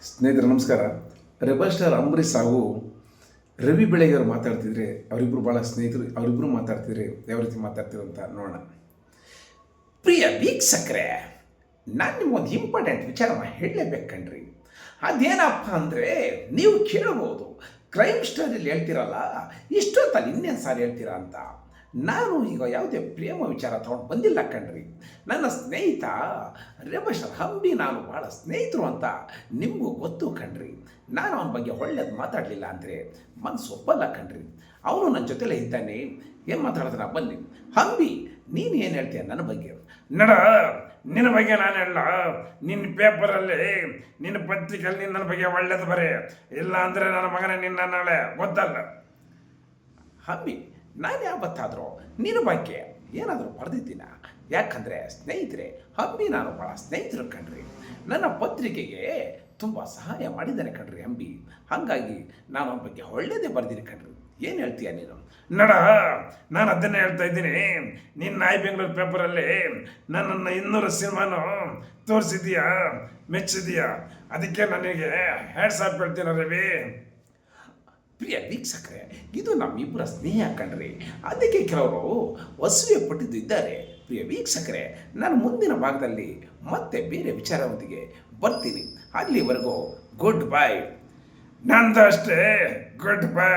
ಸ್ನೇಹಿತರೆ ನಮಸ್ಕಾರ. Rebel star Ambareesh ಹಾಗೂ ರವಿ ಬೆಳಗೆಯವರು ಮಾತಾಡ್ತಿದ್ರೆ ಅವರಿಬ್ಬರು ಭಾಳ ಸ್ನೇಹಿತರು. ಅವರಿಬ್ಬರು ಮಾತಾಡ್ತಿದ್ರೆ ಯಾವ ರೀತಿ ಮಾತಾಡ್ತಿದ್ರು ಅಂತ ನೋಡೋಣ. ಪ್ರಿಯ ವೀಕ್ಷಕರೇ, ನಾನು ನಿಮಗೊಂದು ಇಂಪಾರ್ಟೆಂಟ್ ವಿಚಾರನ ಹೇಳಲೇಬೇಕಣ್ರಿ. ಅದೇನಪ್ಪ ಅಂದರೆ, ನೀವು ಕೇಳ್ಬೋದು, ಕ್ರೈಮ್ ಸ್ಟೋರಿಯಲ್ಲಿ ಹೇಳ್ತಿರಲ್ಲ, ಇಷ್ಟೊತ್ತಲ್ಲಿ ಇನ್ನೇನು ಸಾರಿ ಹೇಳ್ತೀರಾ ಅಂತ. ನಾನು ಈಗ ಯಾವುದೇ ಪ್ರೇಮ ವಿಚಾರ ತೊಗೊಂಡು ಬಂದಿಲ್ಲ ಕಣ್ರಿ. ನನ್ನ ಸ್ನೇಹಿತ ರೆಬಲ್ ಸ್ಟಾರ್ ಅಂಬಿ ನಾನು ಭಾಳ ಸ್ನೇಹಿತರು ಅಂತ ನಿಮಗೂ ಗೊತ್ತು ಕಣ್ರಿ. ನಾನು ಅವನ ಬಗ್ಗೆ ಒಳ್ಳೇದು ಮಾತಾಡಲಿಲ್ಲ ಅಂದರೆ ಮನಸ್ಸು ಒಪ್ಪಲ್ಲ ಕಣ್ರಿ. ಅವನು ನನ್ನ ಜೊತೆಲೇ ಇದ್ದಾನೆ. ಏನು ಮಾತಾಡಿದ್ರೆ ಬನ್ನಿ. ಅಂಬಿ, ನೀನು ಏನು ಹೇಳ್ತೀಯ ನನ್ನ ಬಗ್ಗೆ? ನಡ, ನಿನ್ನ ಬಗ್ಗೆ ನಾನು ಹೇಳ. ನಿನ್ನ ಪೇಪರಲ್ಲಿ, ನಿನ್ನ ಪತ್ರಿಕೆಯಲ್ಲಿ ನನ್ನ ಬಗ್ಗೆ ಒಳ್ಳೇದು ಬರೀ, ಇಲ್ಲ ಅಂದರೆ ನನ್ನ ಮಗನೇ ನಿನ್ನ ನಾಳೆ ಗೊತ್ತಲ್ಲ. ಅಂಬಿ, ನಾನು ಯಾವತ್ತಾದರೂ ನಿನ್ನ ಬಗ್ಗೆ ಏನಾದರೂ ಬರೆದಿದ್ದೀನ? ಯಾಕಂದರೆ ಸ್ನೇಹಿತರೆ, ಅಂಬಿ ನಾನು ಭಾಳ ಸ್ನೇಹಿತರು ಕಣ್ರಿ. ನನ್ನ ಪತ್ರಿಕೆಗೆ ತುಂಬ ಸಹಾಯ ಮಾಡಿದ್ದಾನೆ ಕಣ್ರಿ ಅಂಬಿ. ಹಾಗಾಗಿ ನಾನು ಅವನ ಬಗ್ಗೆ ಒಳ್ಳೇದೇ ಬರೆದಿನಿ ಕಣ್ರಿ. ಏನು ಹೇಳ್ತೀಯ ನೀನು? ನಡ, ನಾನು ಅದನ್ನೇ ಹೇಳ್ತಾ ಇದ್ದೀನಿ. ನಿನ್ನ ಐ ಬೆಂಗಳೂರು ಪೇಪರಲ್ಲಿ ನನ್ನನ್ನು 200 ಸಿನಿಮಾನು ತೋರಿಸಿದೀಯಾ, ಮೆಚ್ಚಿದೀಯಾ. ಅದಕ್ಕೆ ನನಗೆ ಹ್ಯಾಟ್ಸ್ ಆಫ್ ಹೇಳ್ತೀನಿ ರವಿ. ಪ್ರಿಯ ವೀಕ್ಷಕರೇ, ಇದು ನಮ್ಮಿಬ್ಬರ ಸ್ನೇಹ ಕಣ್ರಿ. ಅದಕ್ಕೆ ಕೆಲವರು ಅಸೂಯೆ ಪಟ್ಟಿದ್ದು ಇದ್ದಾರೆ. ಪ್ರಿಯ ವೀಕ್ಷಕರೇ, ನಾನು ಮುಂದಿನ ಭಾಗದಲ್ಲಿ ಮತ್ತೆ ಬೇರೆ ವಿಚಾರದೊಂದಿಗೆ ಬರ್ತೀನಿ. ಅಲ್ಲಿವರೆಗೂ ಗುಡ್ ಬೈ. ನಂದು ಅಷ್ಟೇ, ಗುಡ್ ಬೈ.